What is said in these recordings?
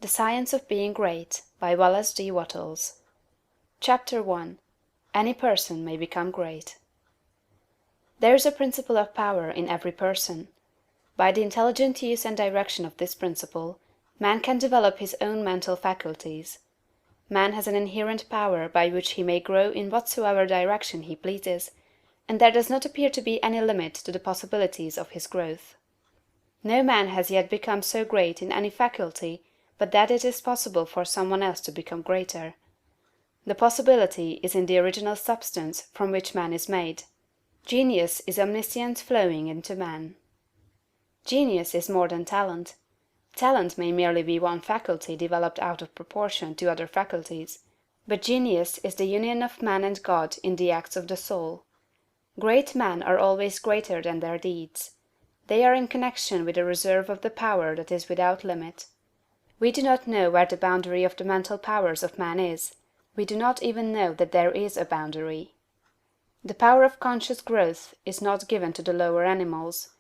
The Science of Being Great by Wallace D. Wattles. Chapter 1. Any Person May Become Great. There is a principle of power in every person. By the intelligent use and direction of this principle, man can develop his own mental faculties. Man has an inherent power by which he may grow in whatsoever direction he pleases, and there does not appear to be any limit to the possibilities of his growth. No man has yet become so great in any faculty but that it is possible for some one else to become greater. The possibility is in the original substance from which man is made. Genius is omniscience flowing into man. Genius is more than talent. Talent may merely be one faculty developed out of proportion to other faculties, but genius is the union of man and God in the acts of the soul. Great men are always greater than their deeds. They are in connection with a reserve of the power that is without limit. We do not know where the boundary of the mental powers of man is. We do not even know that there is a boundary. The power of conscious growth is not given to the lower animals.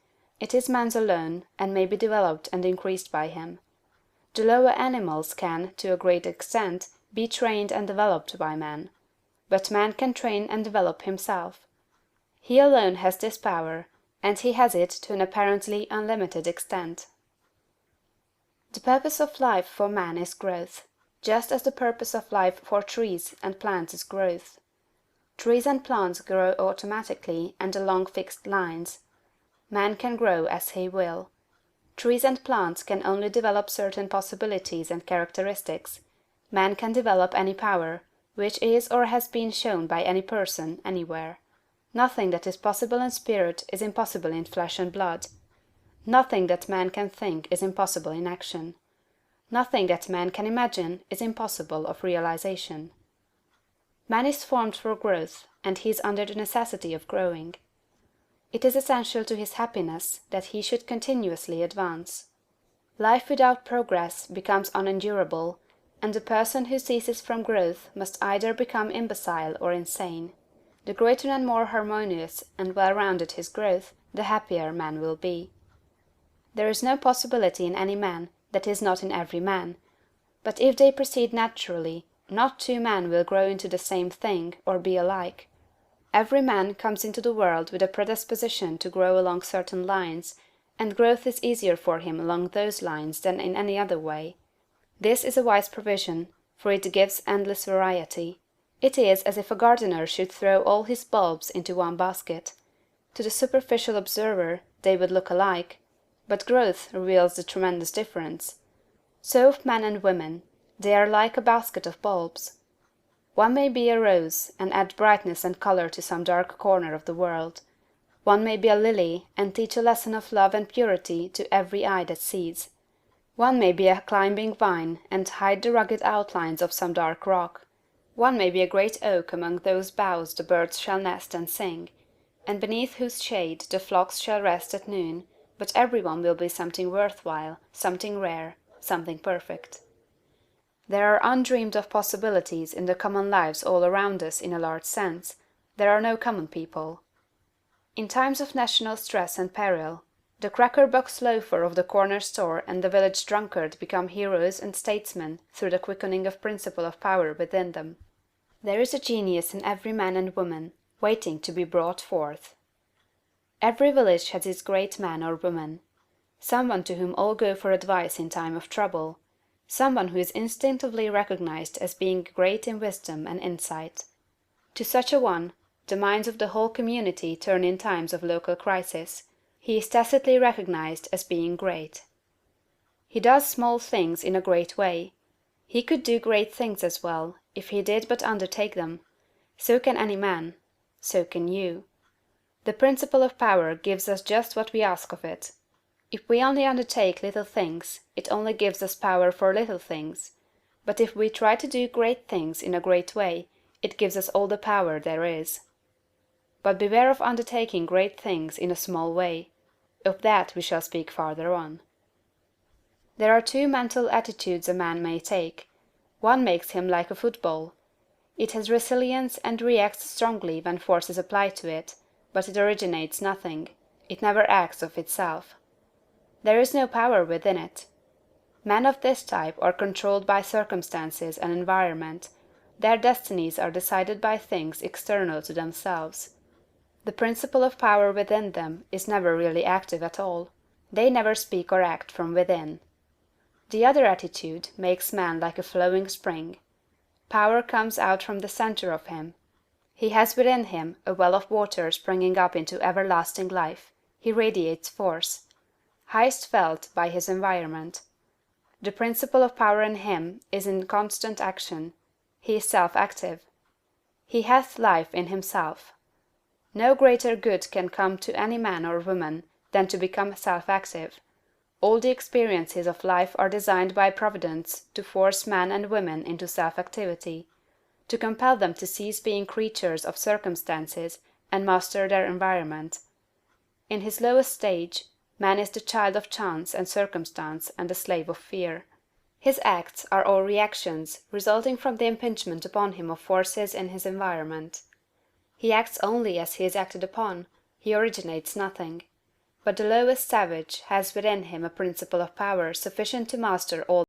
It is man's alone, and may be developed and increased by him. The lower animals can, to a great extent, be trained and developed by man. But man can train and develop himself. He alone has this power, and he has it to an apparently unlimited extent. The purpose of life for man is growth, just as the purpose of life for trees and plants is growth. Trees and plants grow automatically and along fixed lines. Man can grow as he will. Trees and plants can only develop certain possibilities and characteristics. Man can develop any power, which is or has been shown by any person, anywhere. Nothing that is possible in spirit is impossible in flesh and blood. Nothing that man can think is impossible in action. Nothing that man can imagine is impossible of realization. Man is formed for growth, and he is under the necessity of growing. It is essential to his happiness that he should continuously advance. Life without progress becomes unendurable, and the person who ceases from growth must either become imbecile or insane. The greater and more harmonious and well-rounded his growth, the happier man will be. There is no possibility in any man that is not in every man, but if they proceed naturally, not two men will grow into the same thing or be alike. Every man comes into the world with a predisposition to grow along certain lines, and growth is easier for him along those lines than in any other way. This is a wise provision, for it gives endless variety. It is as if a gardener should throw all his bulbs into one basket. To the superficial observer they would look alike, but growth reveals the tremendous difference. So of men and women, they are like a basket of bulbs. One may be a rose, and add brightness and color to some dark corner of the world. One may be a lily, and teach a lesson of love and purity to every eye that sees. One may be a climbing vine, and hide the rugged outlines of some dark rock. One may be a great oak among whose boughs the birds shall nest and sing, and beneath whose shade the flocks shall rest at noon, but every one will be something worthwhile, something rare, something perfect. There are undreamed of possibilities in the common lives all around us in a large sense. There are no common people. In times of national stress and peril, the cracker-box loafer of the corner store and the village drunkard become heroes and statesmen through the quickening of principle of power within them. There is a genius in every man and woman, waiting to be brought forth. Every village has its great man or woman, someone to whom all go for advice in time of trouble, someone who is instinctively recognized as being great in wisdom and insight. To such a one, the minds of the whole community turn in times of local crisis. He is tacitly recognized as being great. He does small things in a great way. He could do great things as well, if he did but undertake them. So can any man. So can you. The principle of power gives us just what we ask of it. If we only undertake little things, it only gives us power for little things. But if we try to do great things in a great way, it gives us all the power there is. But beware of undertaking great things in a small way. Of that we shall speak farther on. There are two mental attitudes a man may take. One makes him like a football. It has resilience and reacts strongly when force is applied to it, but it originates nothing. It never acts of itself. There is no power within it. Men of this type are controlled by circumstances and environment; their destinies are decided by things external to themselves. The principle of power within them is never really active at all; they never speak or act from within. The other attitude makes man like a flowing spring. Power comes out from the centre of him. He has within him a well of water springing up into everlasting life; he radiates force. Highest felt by his environment. The principle of power in him is in constant action; he is self-active. He hath life in himself. No greater good can come to any man or woman than to become self-active. All the experiences of life are designed by Providence to force men and women into self-activity, to compel them to cease being creatures of circumstances and master their environment. In his lowest stage, man is the child of chance and circumstance and the slave of fear. His acts are all reactions resulting from the impingement upon him of forces in his environment. He acts only as he is acted upon; he originates nothing. But the lowest savage has within him a principle of power sufficient to master all